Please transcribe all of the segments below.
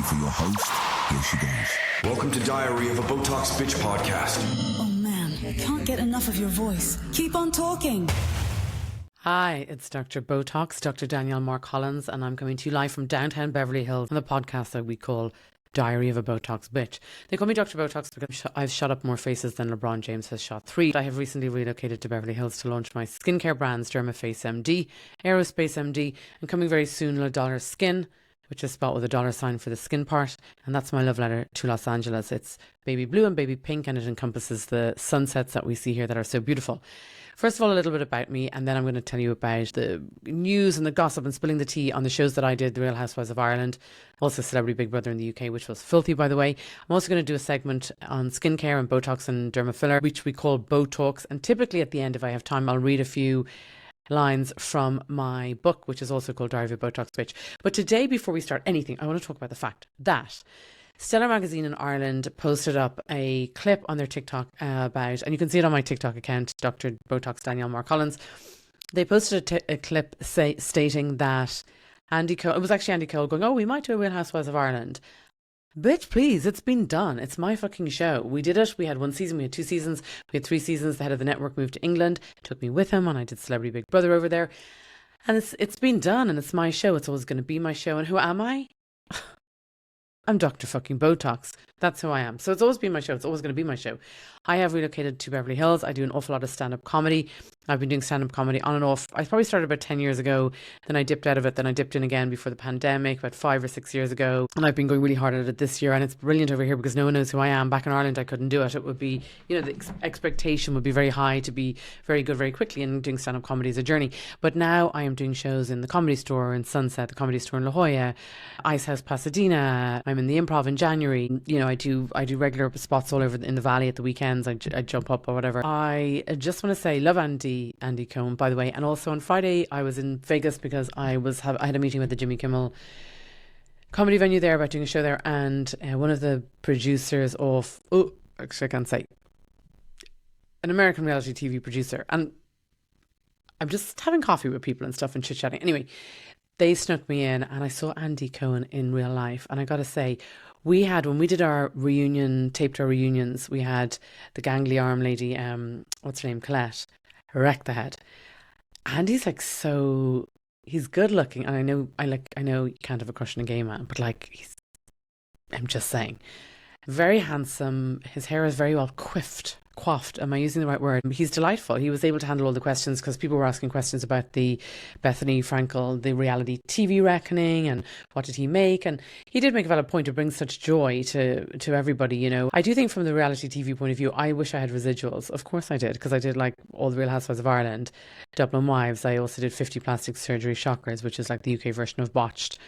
for your host, here she goes. Welcome to Diary of a Botox Bitch podcast. Oh man, can't get enough of your voice. Keep on talking. Hi, it's Dr. Botox, Dr. Danielle Mark Collins, and I'm coming to you live from downtown Beverly Hills on the podcast that we call Diary of a Botox Bitch. They call me Dr. Botox because I've shot up more faces than LeBron James has shot 3. I have recently relocated to Beverly Hills to launch my skincare brands, Dermaface MD, Aerospace MD, and coming very soon, La Dollar Skin, which is spelled with a dollar sign for the skin part. And that's my love letter to Los Angeles. It's baby blue and baby pink, and it encompasses the sunsets that we see here that are so beautiful. First of all, a little bit about me, and then I'm going to tell you about the news and the gossip and spilling the tea on the shows that I did, The Real Housewives of Ireland, also Celebrity Big Brother in the UK, which was filthy, by the way. I'm also going to do a segment on skincare and Botox and derma filler, which we call Botox. And typically at the end, if I have time, I'll read a few lines from my book, which is also called Diary of a Botox Bitch. But today, before we start anything, I want to talk about the fact that Stellar Magazine in Ireland posted up a clip on their TikTok about, and you can see it on my TikTok account, Dr. Botox Danielle Mark Collins. They posted a clip stating that Andy Cole, it was actually Andy Cole going, oh, we might do a Real Housewives of Ireland. Bitch, please, it's been done. It's my fucking show. We did it. We had 1 season, we had 2 seasons, we had 3 seasons. The head of the network moved to England, took me with him, and I did Celebrity Big Brother over there. And it's been done, and it's my show. It's always going to be my show. And who am I? I'm Dr. fucking Botox. That's who I am. So it's always been my show. It's always going to be my show. I have relocated to Beverly Hills. I do an awful lot of stand-up comedy. I've been doing stand-up comedy on and off. I probably started about 10 years ago. Then I dipped out of it. Then I dipped in again before the pandemic, about 5 or 6 years ago. And I've been going really hard at it this year. And it's brilliant over here because no one knows who I am. Back in Ireland, I couldn't do it. It would be, the expectation would be very high to be very good very quickly. And doing stand-up comedy is a journey. But now I am doing shows in the Comedy Store in Sunset, the Comedy Store in La Jolla, Ice House Pasadena. I'm in the Improv in January. I do regular spots all over in the Valley at the weekends. I jump up or whatever. I just want to say, love Andy Cohen, by the way. And also on Friday, I was in Vegas because I had a meeting with the Jimmy Kimmel comedy venue there about doing a show there. And one of the producers of, actually I can't say, an American reality TV producer. And I'm just having coffee with people and stuff and chit-chatting. Anyway, they snuck me in and I saw Andy Cohen in real life. And I got to say, when we did our reunion, taped our reunions, we had the gangly arm lady, what's her name, Colette, wreck the head. Andy's he's good looking, and I know you can't have a crush on a gay man, but I'm just saying, very handsome. His hair is very well coiffed. Am I using the right word? He's delightful. He was able to handle all the questions because people were asking questions about the Bethany Frankel, the reality TV reckoning, and what did he make? And he did make a valid point to bring such joy to everybody. I do think from the reality TV point of view, I wish I had residuals. Of course I did, because I did all the Real Housewives of Ireland, Dublin Wives. I also did 50 Plastic Surgery Shockers, which is like the UK version of Botched.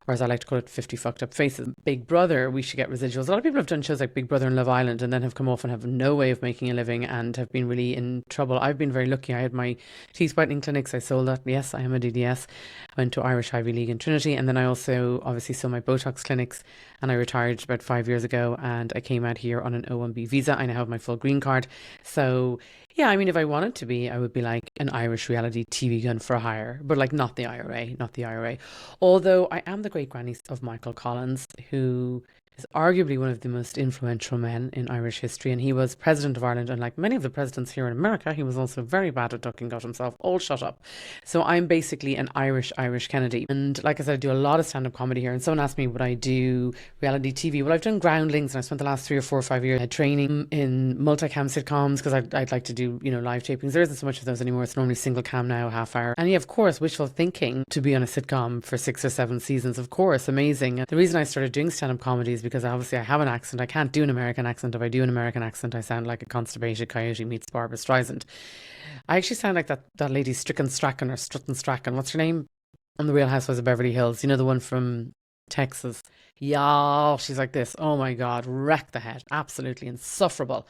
Or as I like to call it, 50 fucked up faces. Big Brother, we should get residuals. A lot of people have done shows like Big Brother and Love Island and then have come off and have no way of making a living and have been really in trouble. I've been very lucky. I had my teeth whitening clinics. I sold that. Yes, I am a DDS. I went to Irish Ivy League in Trinity. And then I also obviously sold my Botox clinics, and I retired about 5 years ago, and I came out here on an O1B visa. I now have my full green card. So yeah, I mean, if I wanted to be, I would be like an Irish reality TV gun for hire, but not the IRA. Although I am the great granny of Michael Collins, who is arguably one of the most influential men in Irish history, and he was president of Ireland, and like many of the presidents here in America, he was also very bad at ducking got himself all shut up. So I'm basically an Irish Kennedy, and like I said, I do a lot of stand-up comedy here. And someone asked me, would I do reality TV? Well, I've done Groundlings, and I spent the last 3 or 4 or 5 years training in multicam sitcoms because I'd like to do live tapings. There isn't so much of those anymore. It's normally single cam now, half hour. And yeah, of course, wishful thinking to be on a sitcom for 6 or 7 seasons. Of course, amazing. And the reason I started doing stand-up comedy is because obviously I have an accent. I can't do an American accent. If I do an American accent, I sound like a constipated coyote meets Barbara Streisand. I actually sound like that lady Strutton Strachan. What's her name? On The Real Housewives of Beverly Hills. The one from Texas. Yeah, she's like this. Oh my God, wreck the head. Absolutely insufferable.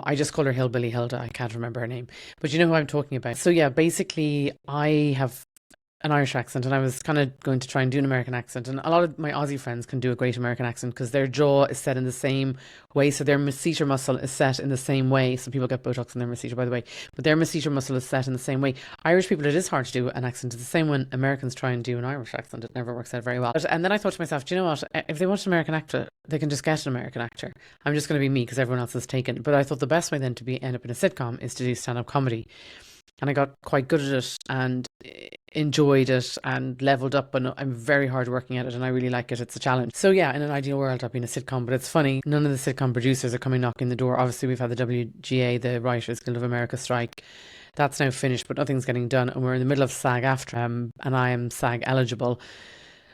I just call her Hillbilly Hilda. I can't remember her name. But you know who I'm talking about. So yeah, basically I have an Irish accent, and I was kind of going to try and do an American accent. And a lot of my Aussie friends can do a great American accent because their jaw is set in the same way. So their masseter muscle is set in the same way. Some people get Botox in their masseter, by the way, but their masseter muscle is set in the same way. Irish people, it is hard to do an accent. It's the same when Americans try and do an Irish accent. It never works out very well. And then I thought to myself, do you know what? If they want an American actor, they can just get an American actor. I'm just going to be me because everyone else is taken. But I thought the best way then to end up in a sitcom is to do stand-up comedy. And I got quite good at it and enjoyed it and leveled up, and I'm very hard working at it and I really like it. It's a challenge. So yeah, in an ideal world I'd be in a sitcom, but it's funny, none of the sitcom producers are coming knocking the door. Obviously we've had the WGA, the Writers Guild of America strike. That's now finished, but nothing's getting done, and we're in the middle of SAG-AFTRA, and I am SAG eligible.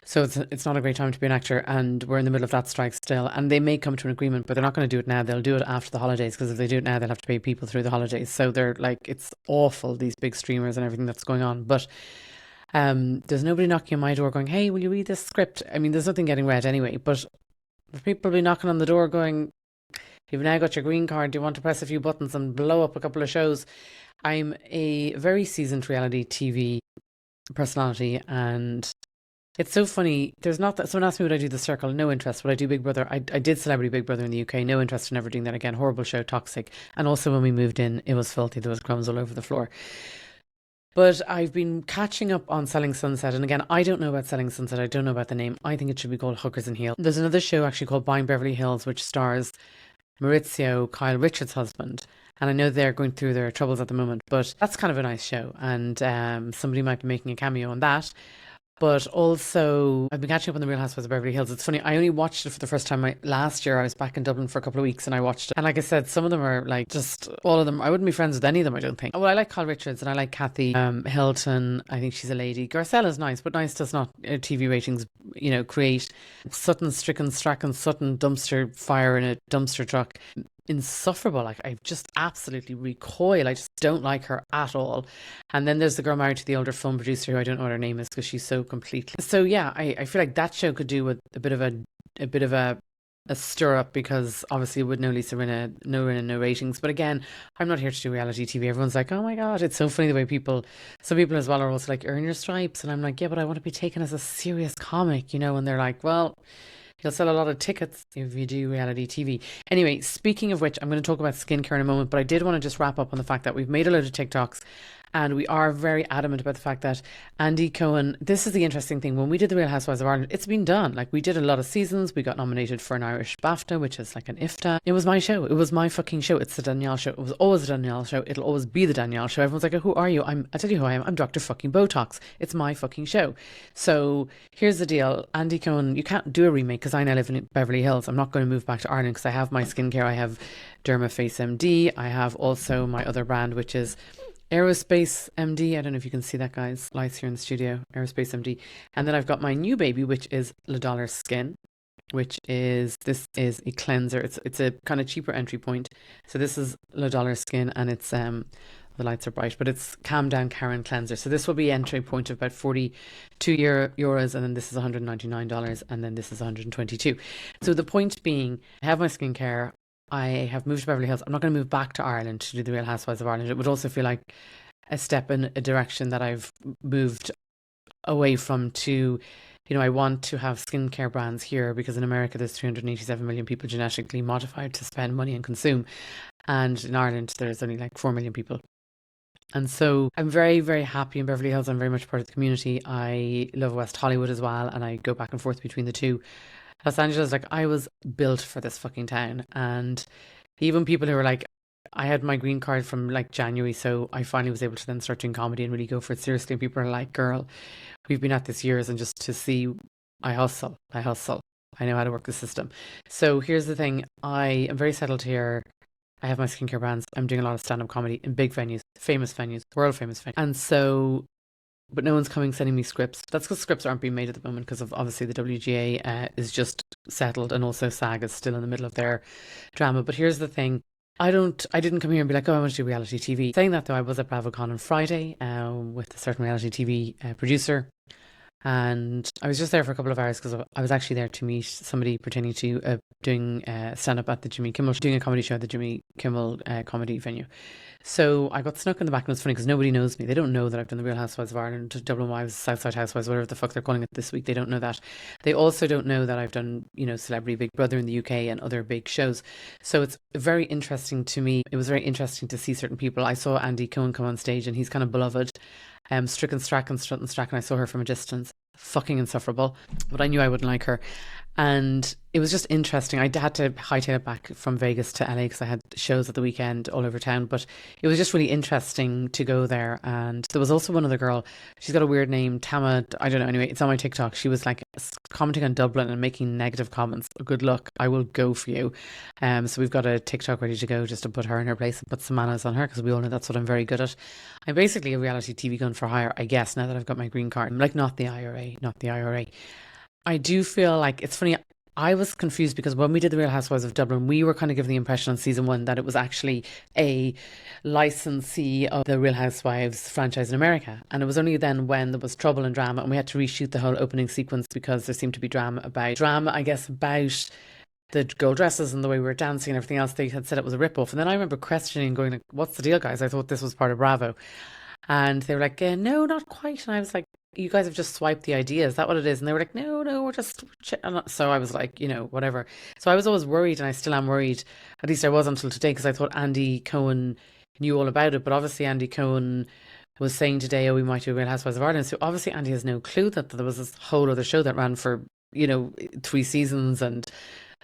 So it's not a great time to be an actor, and we're in the middle of that strike still. And they may come to an agreement, but they're not going to do it now. They'll do it after the holidays, because if they do it now, they'll have to pay people through the holidays. So they're like, it's awful, these big streamers and everything that's going on. But there's nobody knocking on my door going, hey, will you read this script? I mean, there's nothing getting read anyway, but people will be knocking on the door going, you've now got your green card, do you want to press a few buttons and blow up a couple of shows? I'm a very seasoned reality TV personality, and it's so funny. There's not that someone asked me would I do The Circle? No interest. Would I do Big Brother? I did Celebrity Big Brother in the UK. No interest in ever doing that again. Horrible show, toxic. And also when we moved in, it was filthy. There was crumbs all over the floor. But I've been catching up on Selling Sunset. And again, I don't know about Selling Sunset. I don't know about the name. I think it should be called Hookers and Heel. There's another show actually called Buying Beverly Hills, which stars Maurizio, Kyle Richards' husband. And I know they're going through their troubles at the moment. But that's kind of a nice show. And somebody might be making a cameo on that. But also, I've been catching up on The Real Housewives of Beverly Hills. It's funny, I only watched it for the first time last year. I was back in Dublin for a couple of weeks and I watched it. And like I said, some of them are like, just all of them, I wouldn't be friends with any of them, I don't think. Well, I like Kyle Richards and I like Kathy Hilton. I think she's a lady. Garcella's nice, but nice does not TV ratings, create. Sutton, Strachan Sutton, dumpster fire in a dumpster truck. Insufferable. Like, I just absolutely recoil. I just don't like her at all. And then there's the girl married to the older film producer who I don't know what her name is because she's so completely. So yeah, I feel like that show could do with a bit of a stir up, because obviously it would no Lisa Rinna, no ratings. But again, I'm not here to do reality TV. Everyone's like, oh my God, it's so funny the way some people as well are also like, earn your stripes. And I'm like, yeah, but I want to be taken as a serious comic, and they're like, well, you'll sell a lot of tickets if you do reality TV. Anyway, speaking of which, I'm going to talk about skincare in a moment, but I did want to just wrap up on the fact that we've made a load of TikToks and we are very adamant about the fact that Andy Cohen, this is the interesting thing, when we did The Real Housewives of Ireland, it's been done. Like, we did a lot of seasons, we got nominated for an Irish BAFTA, which is like an IFTA. It was my show. It was my fucking show. It's the Danielle show. It was always the Danielle show. It'll always be the Danielle show. Everyone's like, who are you? I tell you who I am. I'm Dr. fucking Botox. It's my fucking show. So here's the deal. Andy Cohen, you can't do a remake because I now live in Beverly Hills. I'm not going to move back to Ireland because I have my skincare. I have Dermaface MD. I have also my other brand, which is Aerospace MD. I don't know if you can see that, guys. Lights here in the studio. Aerospace MD. And then I've got my new baby, which is Le Dollar Skin, this is a cleanser. It's a kind of cheaper entry point. So this is Le Dollar Skin, and it's the lights are bright, but it's Calm Down Karen cleanser. So this will be entry point of about 42 euros, and then this is $199, and then this is 122. So the point being, I have my skincare. I have moved to Beverly Hills. I'm not going to move back to Ireland to do The Real Housewives of Ireland. It would also feel like a step in a direction that I've moved away from to, I want to have skincare brands here because in America there's 387 million people genetically modified to spend money and consume. And in Ireland there's only like 4 million people. And so I'm very, very happy in Beverly Hills. I'm very much part of the community. I love West Hollywood as well, and I go back and forth between the two. Los Angeles, like, I was built for this fucking town. And even people who were like, I had my green card from like January, so I finally was able to then start doing comedy and really go for it seriously. And people are like, girl, we've been at this years, and just to see, I hustle. I know how to work the system. So here's the thing. I am very settled here. I have my skincare brands. I'm doing a lot of stand-up comedy in big venues, famous venues, world famous venues. And so, but no one's coming sending me scripts. That's because scripts aren't being made at the moment because of obviously the WGA is just settled, and also SAG is still in the middle of their drama. But here's the thing. I didn't come here and be like, oh, I want to do reality TV. Saying that though, I was at BravoCon on Friday with a certain reality TV producer. And I was just there for a couple of hours because I was actually there to meet somebody pertaining to doing stand up at the Jimmy Kimmel, doing a comedy show at the Jimmy Kimmel comedy venue. So I got snuck in the back, and it's funny because nobody knows me. They don't know that I've done the Real Housewives of Ireland, Dublin Wives, Southside Housewives, whatever the fuck they're calling it this week. They don't know that. They also don't know that I've done, Celebrity Big Brother in the UK and other big shows. So it's very interesting to me. It was very interesting to see certain people. I saw Andy Cohen come on stage, and he's kind of beloved. Stricken Strack and Strut and Strack, and I saw her from a distance. Fucking insufferable, but I knew I wouldn't like her. And it was just interesting. I had to hightail it back from Vegas to LA because I had shows at the weekend all over town. But it was just really interesting to go there. And there was also one other girl. She's got a weird name, Tama. I don't know. Anyway, it's on my TikTok. She was like commenting on Dublin and making negative comments. Good luck. I will go for you. So we've got a TikTok ready to go just to put her in her place and put some manners on her because we all know that's what I'm very good at. I'm basically a reality TV gun for hire, I guess, now that I've got my green card. I'm like, not the IRA. I do feel like it's funny. I was confused because when we did the Real Housewives of Dublin, we were kind of given the impression on season 1 that it was actually a licensee of the Real Housewives franchise in America. And it was only then when there was trouble and drama and we had to reshoot the whole opening sequence because there seemed to be drama, I guess, about the gold dresses and the way we were dancing and everything else. They had said it was a rip-off. And then I remember questioning, going like, what's the deal, guys? I thought this was part of Bravo. And they were like, no, not quite. And I was like, you guys have just swiped the idea. Is that what it is? And they were like, no, we're just... So I was like, whatever. So I was always worried, and I still am worried. At least I was until today, because I thought Andy Cohen knew all about it. But obviously Andy Cohen was saying today, we might do Real Housewives of Ireland. So obviously Andy has no clue that there was this whole other show that ran for, 3 seasons. And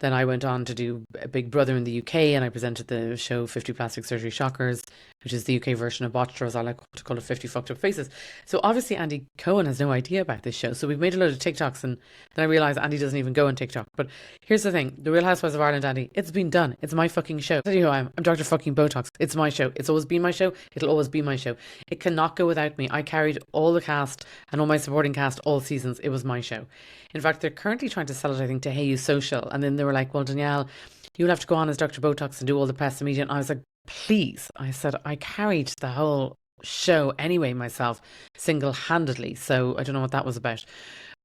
then I went on to do Big Brother in the UK, and I presented the show 50 Plastic Surgery Shockers, which is the UK version of Botched, or as I like to call it, 50 Fucked Up Faces. So obviously Andy Cohen has no idea about this show. So we've made a load of TikToks, and then I realised Andy doesn't even go on TikTok. But here's the thing. The Real Housewives of Ireland, Andy, it's been done. It's my fucking show. Tell you who I am. I'm Dr. fucking Botox. It's my show. It's always been my show. It'll always be my show. It cannot go without me. I carried all the cast and all my supporting cast all seasons. It was my show. In fact, they're currently trying to sell it, I think, to Hey You Social. And then they were like, well, Danielle, you'll have to go on as Dr. Botox and do all the press and media. And I was like, please. I said, I carried the whole show anyway myself, single-handedly. So I don't know what that was about.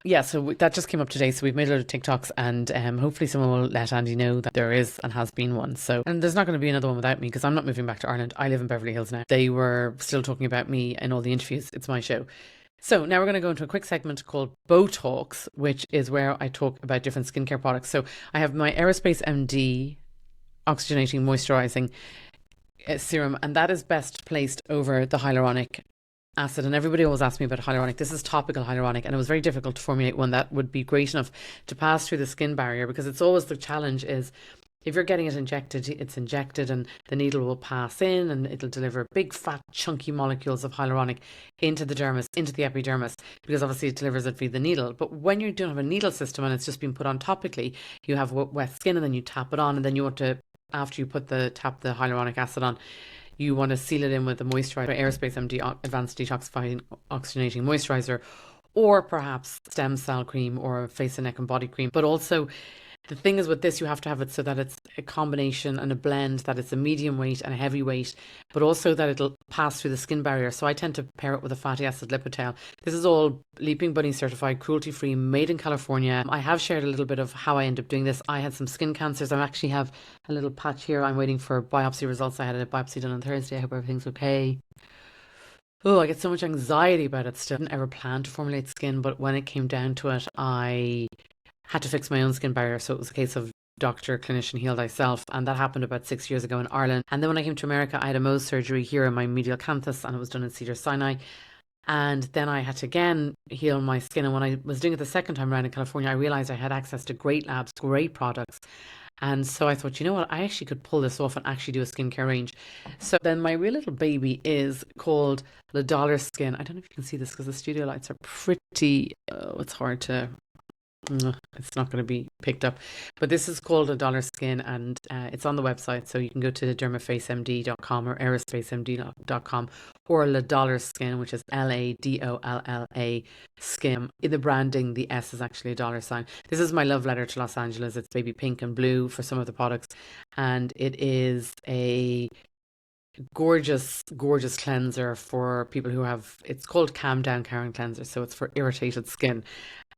Yeah, so that just came up today. So we've made a lot of TikToks, and hopefully someone will let Andy know that there is and has been one. So, and there's not going to be another one without me, because I'm not moving back to Ireland. I live in Beverly Hills now. They were still talking about me in all the interviews. It's my show. So now we're going to go into a quick segment called Botox, which is where I talk about different skincare products. So I have my Aerospace MD oxygenating moisturizing serum, and that is best placed over the hyaluronic acid. And everybody always asks me about hyaluronic. This is topical hyaluronic, and it was very difficult to formulate one that would be great enough to pass through the skin barrier, because it's always the challenge is, if you're getting it injected, it's injected and the needle will pass in and it'll deliver big, fat, chunky molecules of hyaluronic into the dermis, into the epidermis, because obviously it delivers it via the needle. But when you don't have a needle system and it's just been put on topically, you have wet skin, and then you tap it on, and then you want to, after you tap the hyaluronic acid on, you want to seal it in with the moisturizer, Aerospace MD Advanced Detoxifying Oxygenating Moisturizer, or perhaps stem cell cream or face and neck and body cream. But also, the thing is with this, you have to have it so that it's a combination and a blend, that it's a medium weight and a heavy weight, but also that it'll pass through the skin barrier. So I tend to pair it with a fatty acid lipotail. This is all Leaping Bunny certified, cruelty free, made in California. I have shared a little bit of how I end up doing this. I had some skin cancers. I actually have a little patch here. I'm waiting for biopsy results. I had a biopsy done on Thursday. I hope everything's okay. Oh, I get so much anxiety about it still. I didn't ever plan to formulate skin, but when it came down to it, I had to fix my own skin barrier. So it was a case of doctor, clinician, heal thyself. And that happened about 6 years ago in Ireland. And then when I came to America, I had a Mohs surgery here in my medial canthus, and it was done in Cedars-Sinai. And then I had to again heal my skin. And when I was doing it the second time around in California, I realized I had access to great labs, great products. And so I thought, you know what, I actually could pull this off and actually do a skincare range. So then my real little baby is called La Dollar Skin. I don't know if you can see this because the studio lights are pretty, it's hard to... It's not going to be picked up, but this is called a Dollar Skin, and it's on the website, so you can go to dermafacemd.com or aerospacemd.com, or La Dollar Skin, which is LADOLLA Skin. In the branding, the S is actually a dollar sign. This is my love letter to Los Angeles. It's baby pink and blue for some of the products, and it is a gorgeous, gorgeous cleanser for people who have, it's called Calm Down Karen Cleanser. So it's for irritated skin.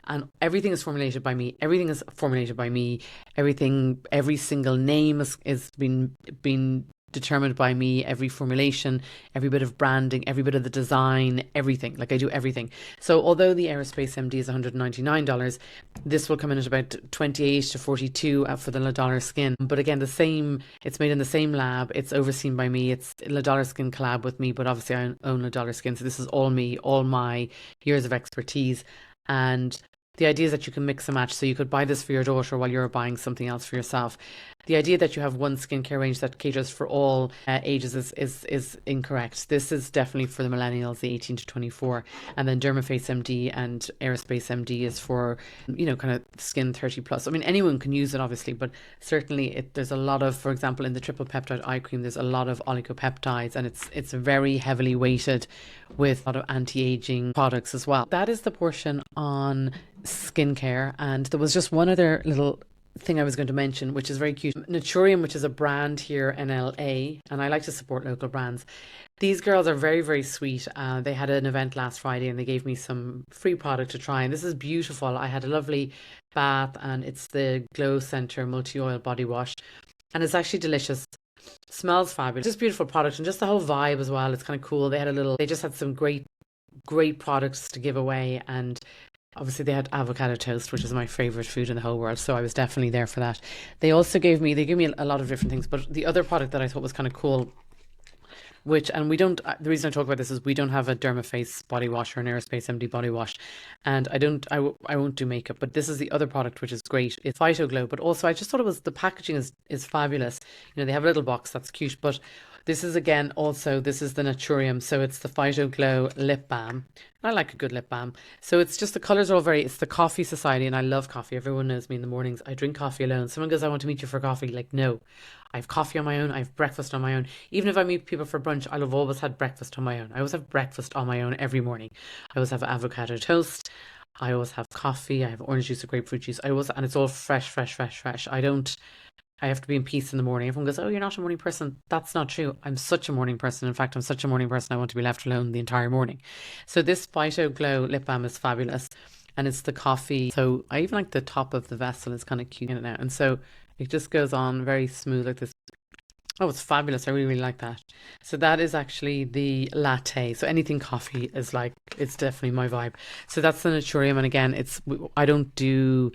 And everything is formulated by me. Everything is formulated by me. Everything, every single name is been determined by me. Every formulation, every bit of branding, every bit of the design, everything. Like I do everything. So although the Aerospace MD is $199, this will come in at about 28 to 42 for the La Dollar Skin. But again, the same. It's made in the same lab. It's overseen by me. It's La Dollar Skin collab with me. But obviously, I own La Dollar Skin, so this is all me, all my years of expertise. And the idea is that you can mix and match. So you could buy this for your daughter while you're buying something else for yourself. The idea that you have one skincare range that caters for all ages is incorrect. This is definitely for the millennials, the 18 to 24. And then Dermaface MD and Aerospace MD is for, kind of skin 30 plus. I mean, anyone can use it, obviously, but certainly there's a lot of, for example, in the triple peptide eye cream, there's a lot of oligopeptides, and it's very heavily weighted with a lot of anti-aging products as well. That is the portion on skincare. And there was just one other little thing I was going to mention, which is very cute. Naturium, which is a brand here in LA, and I like to support local brands. These girls are very, very sweet. They had an event last Friday and they gave me some free product to try, and this is beautiful. I had a lovely bath, and it's the Glow Center multi-oil body wash, and it's actually delicious. Smells fabulous. Just beautiful product, and just the whole vibe as well. It's kind of cool. They just had some great products to give away, and obviously they had avocado toast, which is my favorite food in the whole world, so I was definitely there for that. They gave me a lot of different things, but the other product that I thought was kind of cool, the reason I talk about this is we don't have a Dermaface body wash or an Aerospace MD body wash, and I won't do makeup, but this is the other product which is great. It's Phyto Glow, but also I just thought the packaging is fabulous. They have a little box that's cute, but this is the Naturium, so it's the Phyto Glow lip balm. I like a good lip balm. So it's just, the colours are it's the Coffee Society, and I love coffee. Everyone knows me in the mornings. I drink coffee alone. Someone goes, I want to meet you for coffee. Like, no. I have coffee on my own. I have breakfast on my own. Even if I meet people for brunch, I'll have always had breakfast on my own. I always have breakfast on my own every morning. I always have avocado toast. I always have coffee. I have orange juice or grapefruit juice. And it's all fresh. I have to be in peace in the morning. Everyone goes, oh, you're not a morning person. That's not true. I'm such a morning person. In fact, I'm such a morning person, I want to be left alone the entire morning. So this Phyto Glow lip balm is fabulous. And it's the coffee. So I even like the top of the vessel. It's kind of cute in it now. And so it just goes on very smooth like this. Oh, it's fabulous. I really, really like that. So that is actually the latte. So anything coffee is it's definitely my vibe. So that's the Naturium. And again, I don't do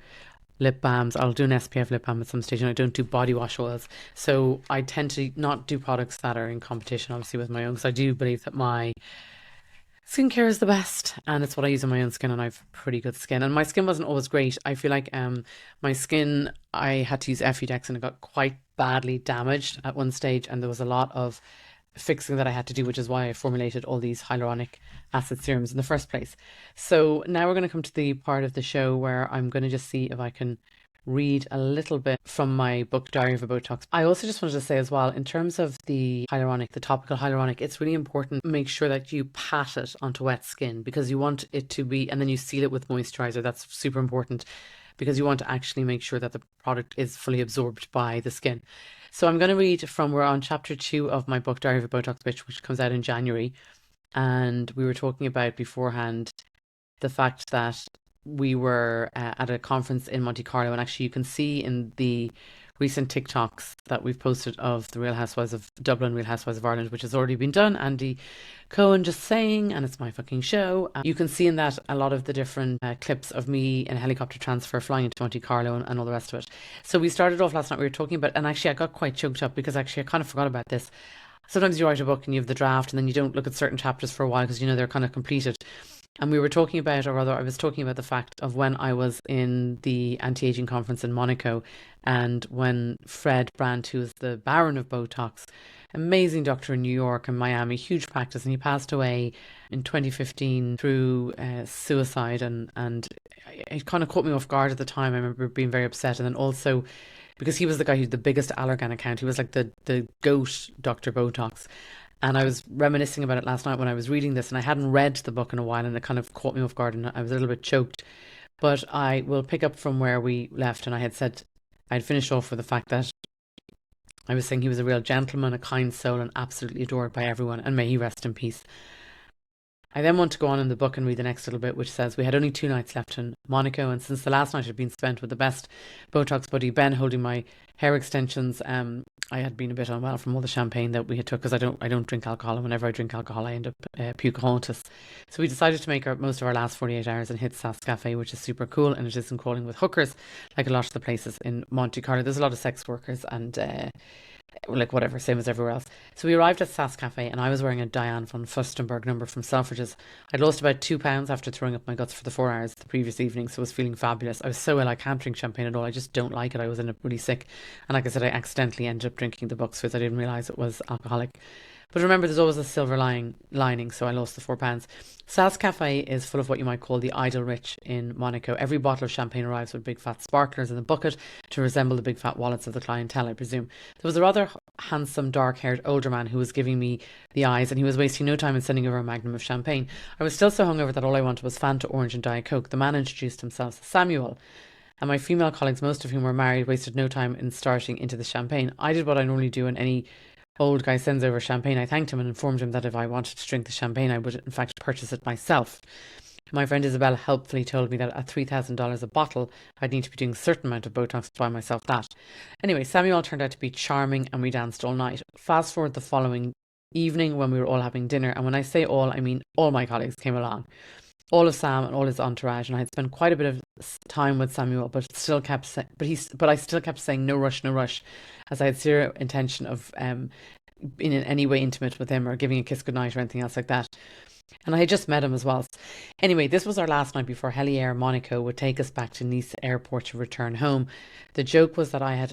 lip balms. I'll do an SPF lip balm at some stage, and I don't do body wash oils. So I tend to not do products that are in competition, obviously, with my own, because I do believe that my skincare is the best, and it's what I use on my own skin, and I have pretty good skin. And my skin wasn't always great. I feel like my skin, I had to use Effudex, and it got quite badly damaged at one stage, and there was a lot of fixing that I had to do, which is why I formulated all these hyaluronic acid serums in the first place. So now we're going to come to the part of the show where I'm going to just see if I can read a little bit from my book, Diary of a Botox. I also just wanted to say as well, in terms of the topical hyaluronic, it's really important to make sure that you pat it onto wet skin, because you want it to be, and then you seal it with moisturizer. That's super important, because you want to actually make sure that the product is fully absorbed by the skin. So I'm going to read we're on chapter 2 of my book, Diary of a Botox Bitch, which comes out in January. And we were talking about beforehand the fact that we were at a conference in Monte Carlo, and actually you can see in the recent TikToks that we've posted of the Real Housewives of Dublin, Real Housewives of Ireland, which has already been done. Andy Cohen just saying, and it's my fucking show. You can see in that a lot of the different clips of me in a helicopter transfer flying into Monte Carlo and all the rest of it. So we started off last night, we were talking about, and actually I got quite choked up because actually I kind of forgot about this. Sometimes you write a book and you have the draft, and then you don't look at certain chapters for a while because they're kind of completed. And we were talking about, or rather I was talking about the fact of when I was in the anti-aging conference in Monaco, and when Fred Brandt, who is the Baron of Botox, amazing doctor in New York and Miami, huge practice, and he passed away in 2015 through suicide, and it kind of caught me off guard at the time. I remember being very upset, and then also because he was the guy who's the biggest Allergan account. He was like the GOAT Dr. Botox. And I was reminiscing about it last night when I was reading this, and I hadn't read the book in a while, and it kind of caught me off guard, and I was a little bit choked. But I will pick up from where we left, and I had said, I'd finished off with the fact that I was saying he was a real gentleman, a kind soul, and absolutely adored by everyone, and may he rest in peace. I then want to go on in the book and read the next little bit, which says, we had only 2 nights left in Monaco, and since the last night had been spent with the best Botox buddy, Ben, holding my hair extensions, I had been a bit unwell from all the champagne that we had took, because I don't drink alcohol, and whenever I drink alcohol I end up Pocahontas. So we decided to make most of our last 48 hours and hit Sass Cafe, which is super cool, and it isn't crawling with hookers like a lot of the places in Monte Carlo. There's a lot of sex workers and like whatever, same as everywhere else. So we arrived at Sass Cafe, and I was wearing a Diane von Furstenberg number from Selfridges. I'd lost about 2 pounds after throwing up my guts for the 4 hours the previous evening, so I was feeling fabulous. I was so ill, I can't drink champagne at all. I just don't like it. I was really sick, and like I said, I accidentally ended up drinking the Bucksfizz. I didn't realise it was alcoholic. But remember, there's always a silver lining, so I lost the 4 pounds. Sass Cafe is full of what you might call the idle rich in Monaco. Every bottle of champagne arrives with big fat sparklers in the bucket to resemble the big fat wallets of the clientele, I presume. There was a rather handsome, dark-haired older man who was giving me the eyes, and he was wasting no time in sending over a magnum of champagne. I was still so hungover that all I wanted was Fanta, orange and Diet Coke. The man introduced himself as Samuel, and my female colleagues, most of whom were married, wasted no time in starting into the champagne. I did what I normally do when any old guy sends over champagne. I thanked him and informed him that if I wanted to drink the champagne, I would in fact purchase it myself. My friend Isabella helpfully told me that at $3,000 a bottle, I'd need to be doing a certain amount of Botox to buy myself that. Anyway, Samuel turned out to be charming, and we danced all night. Fast forward the following evening when we were all having dinner, and when I say all, I mean all my colleagues came along. All of Sam and all his entourage, and I had spent quite a bit of time with Samuel, but I still kept saying no rush, as I had zero intention of being in any way intimate with him or giving a kiss goodnight or anything else like that. And I had just met him as well. Anyway, this was our last night before Heliair Monaco would take us back to Nice airport to return home. The joke was that I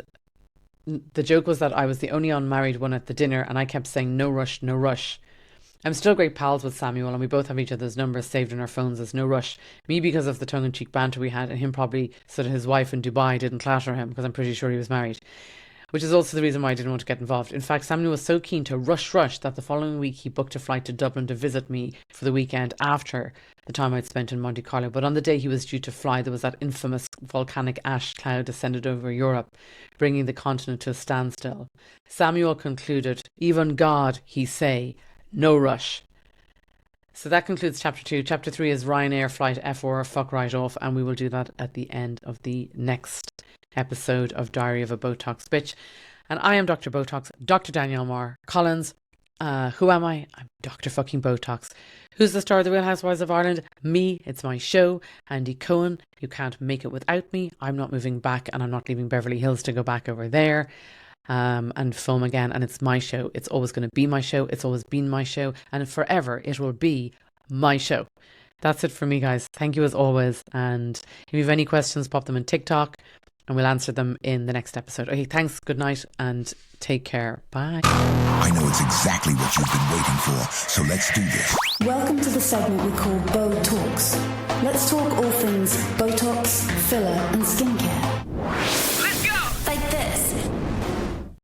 was the only unmarried one at the dinner, and I kept saying no rush, no rush. I'm still great pals with Samuel, and we both have each other's numbers saved in our phones as no rush. Me because of the tongue-in-cheek banter we had, and him probably so that his wife in Dubai didn't clatter him, because I'm pretty sure he was married. Which is also the reason why I didn't want to get involved. In fact, Samuel was so keen to rush that the following week he booked a flight to Dublin to visit me for the weekend after the time I'd spent in Monte Carlo. But on the day he was due to fly, there was that infamous volcanic ash cloud descended over Europe, bringing the continent to a standstill. Samuel concluded, even God, he say, no rush. So that concludes chapter 2. Chapter 3 is Ryanair flight F4, fuck right off, and we will do that at the end of the next episode of Diary of a Botox Bitch. And I am Dr. Botox, Dr. Danielle Marr Collins. Who am I? I'm Dr. fucking Botox. Who's the star of The Real Housewives of Ireland? Me. It's my show. Andy Cohen. You can't make it without me. I'm not moving back, and I'm not leaving Beverly Hills to go back over there and film again. And it's my show. It's always going to be my show. It's always been my show, and forever it will be my show. That's it for me, guys. Thank you as always. And if you have any questions, pop them in TikTok, and we'll answer them in the next episode. Okay, thanks, good night, and take care. Bye. I know it's exactly what you've been waiting for, so let's do this. Welcome to the segment we call Bo Talks. Let's talk all things Botox, filler and skincare.